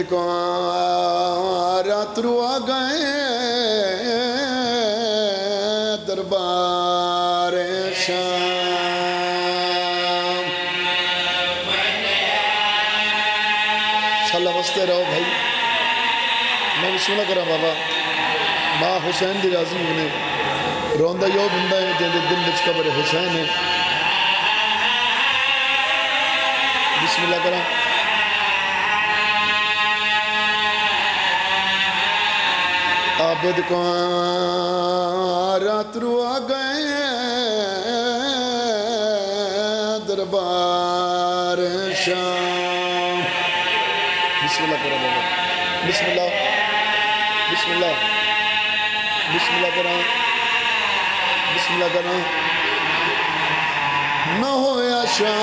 کو رات رو آ گئے دربار شام انشاءاللہ وستے رہو بھائی میں بسم اللہ کرا بابا ماں حسین دی راضی ہونے روندہ یو بندہ ہے جن دل بچ قبر حسین ہے بسم اللہ کرا عابد کو رات رو آ گئے دربار شام بسم اللہ کرو بابا بسم اللہ بسم اللہ بسم اللہ کرو بسم اللہ کرو نہ ہویا شام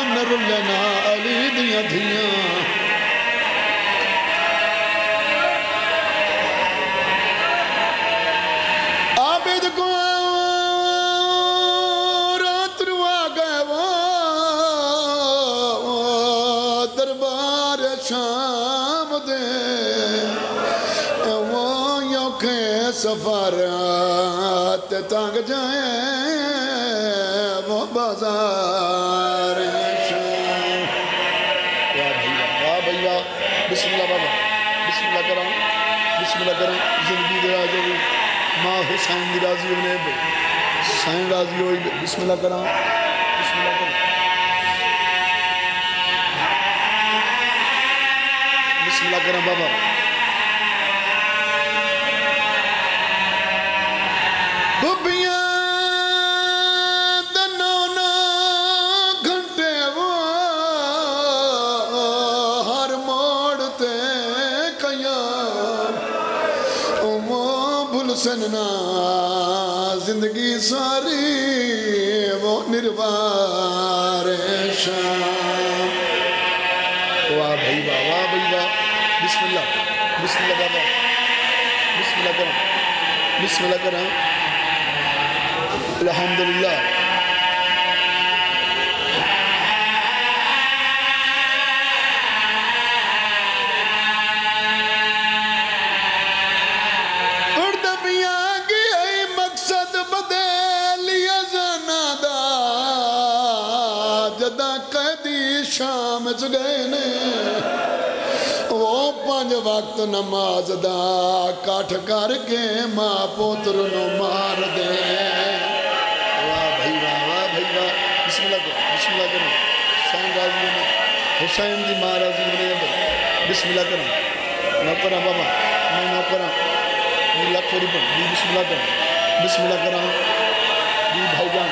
نہ رلنا علی دیاں دھیاں سفارات تانگ جائیں وہ بازار شام واہ بھیا بسم اللہ بابا بسم اللہ کرام بسم اللہ کرام زندگی دیا جو ماں حسین دی راضی ہونے حسین راضی ہوئی بسم اللہ کرام بسم اللہ کرام بسم اللہ کرام بابا ببیاں دنونا گھنٹے وہ ہر موڑتے قیام وہ بھول سننا زندگی ساری وہ نروار شام واہ بھائی واہ واہ بھائی واہ بسم اللہ بابا بسم اللہ کرم بسم اللہ کرم الحمدللہ اردبیاں کی ای مقصد بدلیا زنادا جدا قیدی شام چگئے نے وہ 5 وقت نماز دا کاٹھ کر کے ماں پوتر نو مار دے بسم اللہ کرو حسین راضی ہونے حسین دی ماں راضی ہونے بسم اللہ کرو نوکرہ بابا میں نوکرہ یہ لاکھ فوری پر بسم اللہ کرو بسم اللہ کرو یہ بھائی جان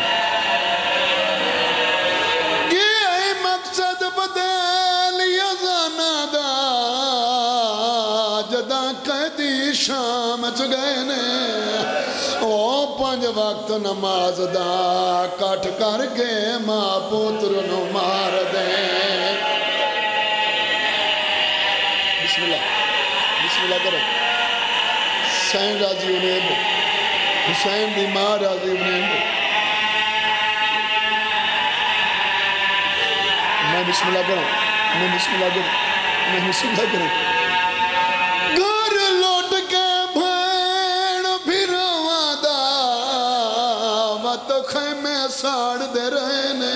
یہ ای مقصد بدل یا زنادا جدا قیدی شام چگئے نے وہ 5 وقت نماز دا کاٹھ کر کے ماں پوتر نو مار دے بسم اللہ کرو حسین راضی ہونے حسین دی ماں راضی ہونے میں بسم اللہ کروں میں بسم اللہ کروں گھر لوٹ کے خیمے ساڑ دے رہنے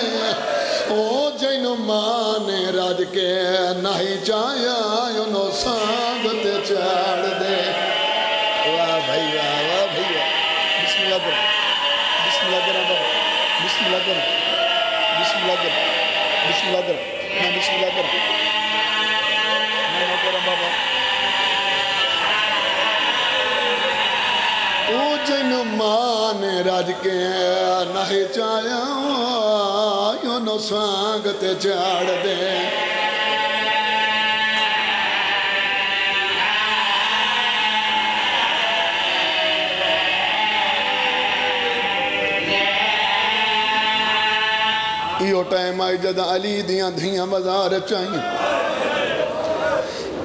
او جنو ماں نے راج کے نہیں چاہیا انہوں سانگت چاڑ دے واہ بھائی واہ بسم اللہ کرو بسم اللہ کرو بابا بسم اللہ کرو بسم اللہ کرو بسم اللہ کرو میں بسم اللہ کرو میں نہ کرو بابا او جن ماں نے راج کے نہیں چاہیا یونو سانگت چاڑ دے ایو ٹائم آئی جدہ علی دیاں دھیاں بازار چاہیے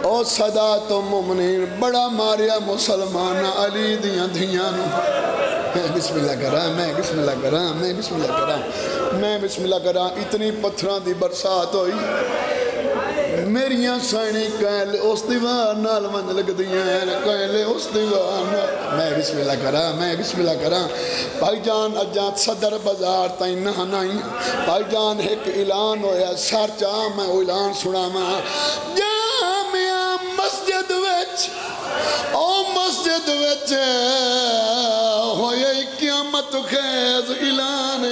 او صدا تو مومنین بڑا ماریا مسلمان علی دیاں دھیاں نو میں بسم اللہ کراں میں بسم اللہ کراں میں بسم اللہ کراں میں بسم اللہ کراں اتنی پتھراں دی برسات ہوئی میریاں سائنی کہل اس دیوار نال من لگ دیاں کہل اس دیوار نال میں بسم اللہ کراں میں بسم اللہ کراں بھائی جان اجان صدر بازار تائیں نہ نائیں بھائی جان ایک اعلان ہویا سار چاہ میں اعلان سنا ماں جامعہ مسجد وچ او مسجد وچ ہویا قیامت خیز اعلان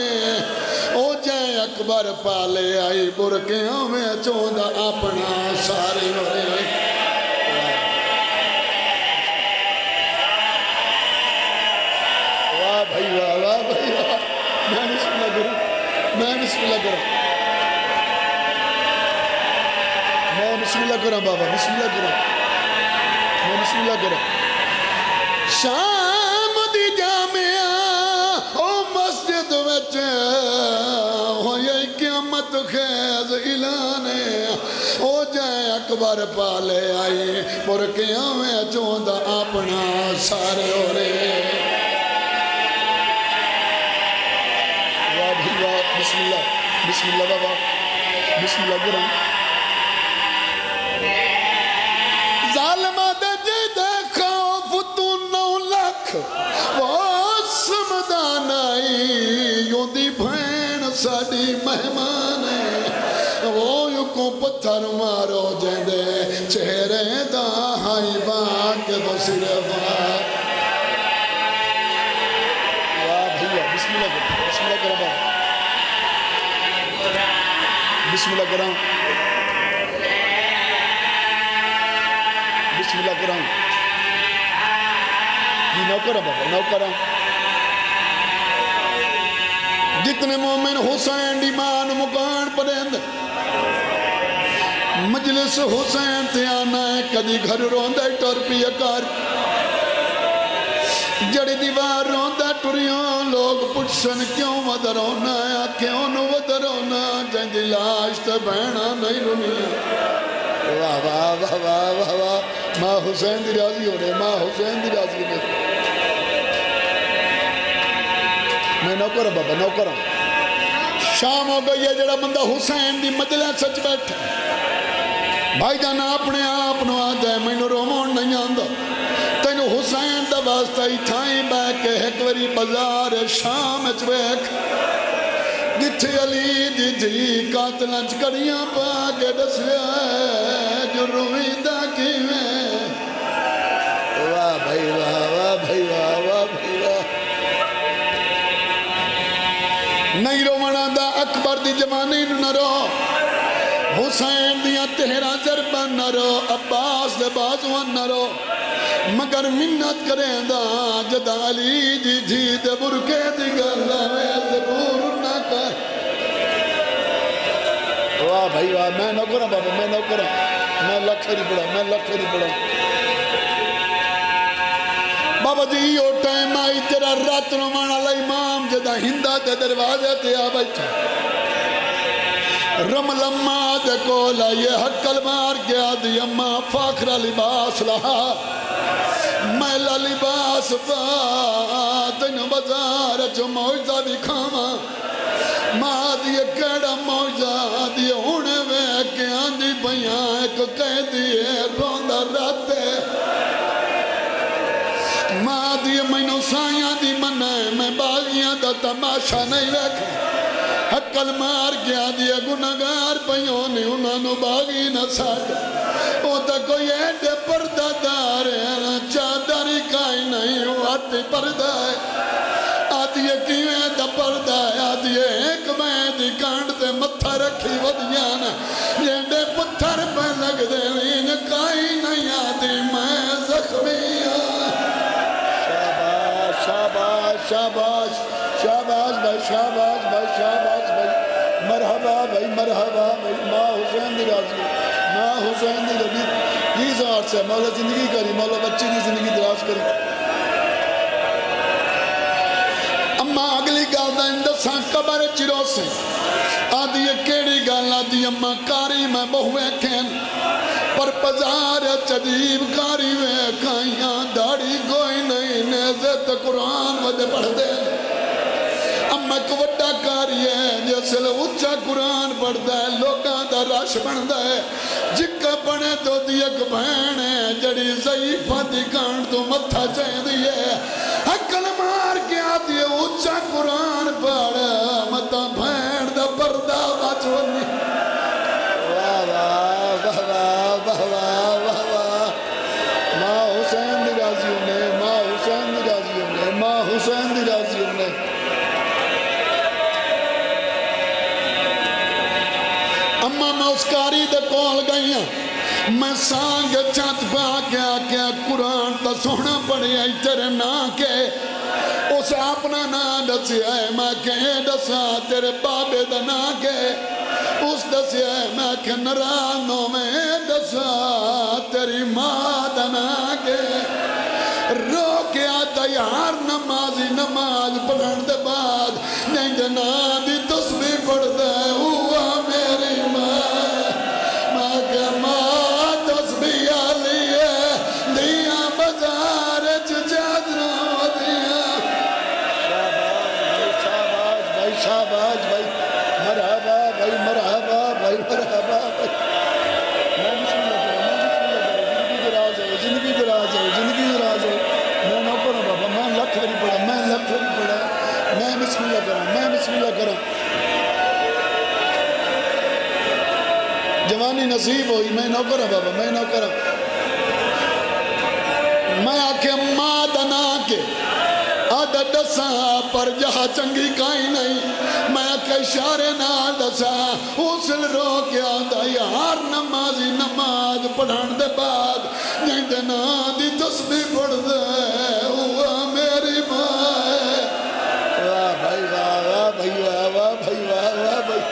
او جائے اکبر پالے آئی برکیوں میں چوندہ اپنا سارے ہوئے واہ بھائی واہ واہ بھائی واہ میں بسم اللہ کروں میں بسم اللہ کروں میں بسم اللہ کروں بابا بسم اللہ کروں میں بسم اللہ کروں شام دی جامعہ او مسجد وچ ہوئی قیامت خیز اعلان او جائے اکبر پالے آئی برکیاں میں چوندہ اپنا سارے ہو رہے واہ بھی واہ بسم اللہ بابا بسم اللہ کرم ظالمہ دے جدے خوف تو 9 لاکھ وہ سمدان آئی یوں دی بھین ساڑی مہمان ہے وہ یوں کو پتھر مارو جیندے چہرے دا ہائی باک بسر واہ بھیا بسم اللہ کرم بسم اللہ کرم بسم اللہ کرم یہ نوکرہ بابا نوکرہ جتنے مومن حسین ایمان مکان پڑھیں مجلس حسین تے آنا ہے کدی گھر روندہ ٹور پیا کر جڑی دیوار روندہ ٹوریوں لوگ پچھن کیوں ودرونا ہے کیوں نو ودرونا جائیں دی لاش تے بہنا نہیں رونی واہ واہ واہ واہ واہ واہ ماں حسین دی راضی ہو رہے ماں حسین دی راضی ہو رہے میں نوکر بابا نوکر شام ہو گئی ہے جڑا بندہ حسین دی مجلس سچ بیٹھا بھائی جانا اپنے آپ نو آ جائے میں نو رومون نہیں آندہ تینو حسین دا واسطہ ہی تھائیں بیک ایک وری بازار شام اچ بیک جتھے علی دی جی قاتلانچ کڑیاں پاکے دسیا ہے جو رویدہ کی میں واہ بھائی واہ واہ بھائی واہ واہ بھائی واہ نہیں رومنا دا اکبر دی جوانی نہ رو حسین دیا تہرا ضربہ نہ رو عباس دے بازوان نہ رو مگر منت کریں دا جدا علی دی جی دے برکے دی گلہ میں ضرور نہ کر واہ بھائی واہ میں نہ کروں بابا میں نہ کروں میں لکھری پڑھا بابا جی یہ ٹائم آئی تیرا رات روانا l'imam جدا ہندہ دے دروازے تے آ بیٹھا رمل اممہ دے کولا یہ حقل مار گیا دی اممہ فاکرہ لباس لہا میلہ لباس پا تین بزار جو موجزہ بھی کھاما ماں دیئے کیڑا موجزہ دیئے ہونے میں کہ آندھی بیاں ایک کہہ دیئے روندہ راتے ماں دیئے مینوں سائیاں دی منائے میں باغیاں دا تماشا نہیں ویکھا حقل مار گیا دیئے گناہگار پیوں نے انہوں نے باغی نہ ساڑھا او تا کوئی ایڈے پردہ دار ہے چادری کائی نہیں آتی پردہ ہے آتی ہے کیویں دا پردہ ہے آتی ہے ایک میں دی کانڈ دے متھا رکھی ودیانا ایڈے پتھر پہ لگ دے لین کائی نہیں آتی میں زخمی شاباش شاباش شاباش بھائی شاباش بھائی شاباش بھائی مرحبا بھائی ماں حسین دی راضی ماں حسین دی ربی یہ زہار سے مولا زندگی کری مولا بچی دی زندگی دراز کری اممہ اگلی گال دا اندساں قبر چیرو سے آدھی کیڑی گال آدھی اممہ کاری میں بہوے کھین پر پزار چدیب کاری میں کھائیاں داڑی کوئی نہیں نے مسجد قرآن ودے پڑھ دے اما کو وڈا کاری ہے جیسے اچھا قرآن پڑھتا ہے لوگاں دا رش بندا ہے جکا بنے تو دی ایک بہن ہے جڑی ضعیفہ دی کان تو متھا چاہیے ہے عقل مار کے آتی ہے اچھا قرآن پڑھ متا بہن دا پردہ بچونی واہ واہ واہ واہ واہ واہ واہ ماں حسین دی راضی ہونے ماں حسین دی راضی ہونے ماں حسین دی راضی ہونے اما میں اس کاری دے کول گئی ہوں میں سانگ چت پا کے آکیا قرآن تا سونا پڑی آئی تیرے نا کے اس اپنا نا دسی ہے میں کہے دسا تیرے بابے دا نا کے اس دسی ہے میں کہ نرانوں میں دسا تیری ماں دا نا کے رو کے آتا یار نمازی نماز پڑھن دے بعد نہیں جنا دی تسبیح پڑھ دے ہوا میری ماں کہ ماں تسبیح آلی ہے دیا بزار چادروں دیا شاباش بھائی شاباش بھائی مرحبا بھائی مرحبا بھائی مرحبا بھائی زندگی دراز ہے زندگی دراز ہے میں نہ پڑھا بابا میں لکھ وری پڑھا میں لکھ وری پڑھا میں بسم اللہ کروں میں بسم اللہ کروں جوانی نصیب ہوئی میں نہ کروں بابا میں نہ کروں میں آکے ماں دنا کے آدھا دسا پر جہاں چنگی کائی نہیں میں آکے اشارے نہ دسا اسل رو کے آدھا یار نمازی نماز پڑھان دے بعد نہیں دینا دی تسبیح پڑھ دے ہوا میری ماں واہ بھائی واہ واہ بھائی واہ واہ بھائی واہ واہ بھائی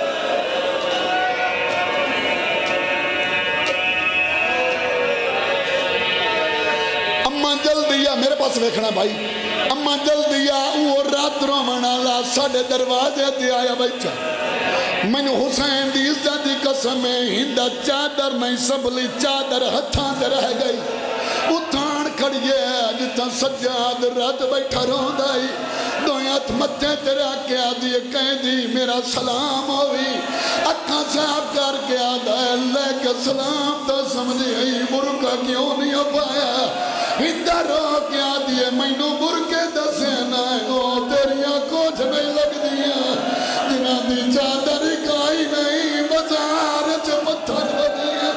اماں جلدی ہے میرے پاس ویکھنا بھائی اماں جلدی ہے وہ رات رو منالا ساڑھے دروازے تے آیا بیٹھا میں نے حسین دی عزت دی قسم ہندہ چادر نہیں سبلی چادر ہتھاں دے رہ گئی اتھان کھڑیے جتا سجاد رات بیٹھا رون دائی دویات متے تیرا کیا دیئے کہیں دی میرا سلام ہوئی اکھاں صاحب کر کے آدھا ہے لے کے سلام تا سمجھے ہی مرکہ کیوں نہیں ہو پایا ہندہ رو کے آدھیے مینو مرکے دسے نائے گو تیریاں کچھ نہیں لگ دیا جنہ دی چادر کائی نہیں بزار چھ پتھر بدیا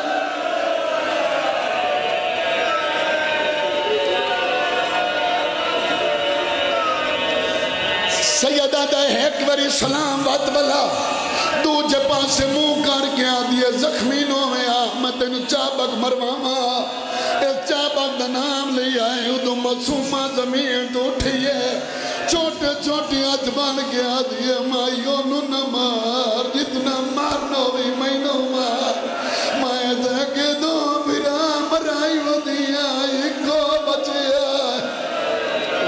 سیدہ دے ایک بری سلام بات بلا دو جپا سے منہ کر کے آدھیے زخمینوں میں آمد چابک مرواما اس چابک دا نام لے آئے ادو معصومہ زمین تو اٹھئیے چھوٹے چھوٹے ہاتھ بن کے آدھیے مائیوں نو نہ مار جتنا مارنا ہوئی میں نو مار میں دیکھے دو میرا مرائی ہو دیا ایک کو بچے آئے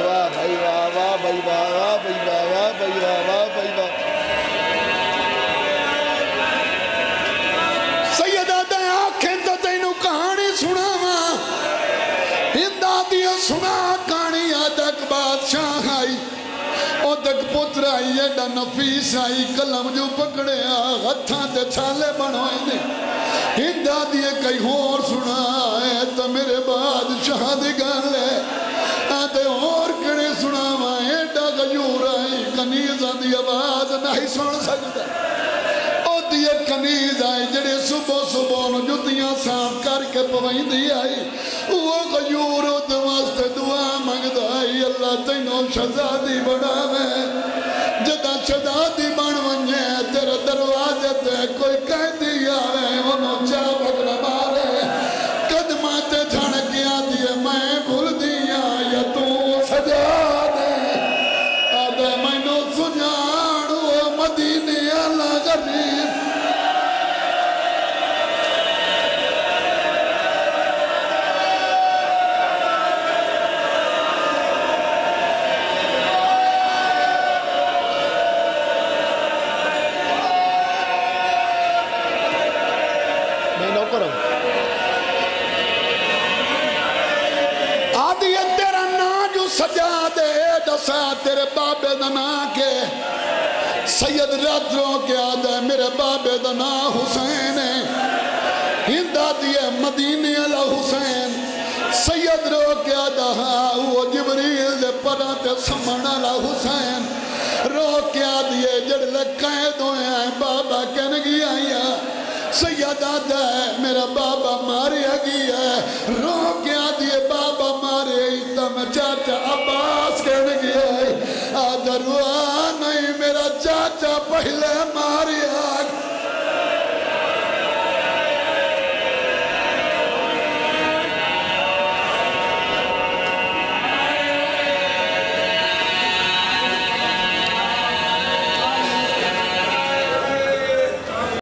واہ بھائی واہ واہ بھائی واہ واہ بھائی واہ واہ بھائی واہ واہ بھائی واہ سیدہ دے آنکھیں تو تینوں کہانی سنا ہندہ دیا سنا کہانی آدھک بادشاہ آئی او تک پتر آئی ایڈا نفیس آئی کلم جو پکڑے ہتھاں تے چھالے بنوائے نے ہندہ دیا کئی اور سنا ہے تو میرے بادشاہ دی گل ہے آدھے اور کڑے سنا ایڈا غیور آئی کنیزہ دی آواز نہیں سن سکتا او دیا کنیز آئی جڑے صبح صبح نو جتیاں صاف کر کے پوائیں دی آئی وہ غیور دوست دعا مانگدا آئی اللہ تینوں شہزادی بڑھا میں جدا شہزادی بن ونجے تیرے دروازے تے کوئی قیدی آوے انہوں چابک نہ مارے قدمہ تے جھڑ کے آدھیے میں بھول دیا یا تو سجا دے آدھے میں نو سجاڑو مدینے اللہ غریب آدھی تیرا نا جو سجادے دسا تیرے بابے دنا کے سید رات رو کے آدھے میرے بابے دنا حسین ہے ہندہ دیے مدینے علی حسین سید رو کے آدھا وہ جبریل دے پراتے سمنا علی حسین رو کے آدھے جڑ لکھائے دوئے ہیں بابا کہنے گیا یا سید آدھا ہے میرا بابا ماریا گیا ہے رو کے آدھے بابا مارے تم چاچا عباس کہنے گیا ہے آدھا روا نہیں میرا چاچا پہلے ماریا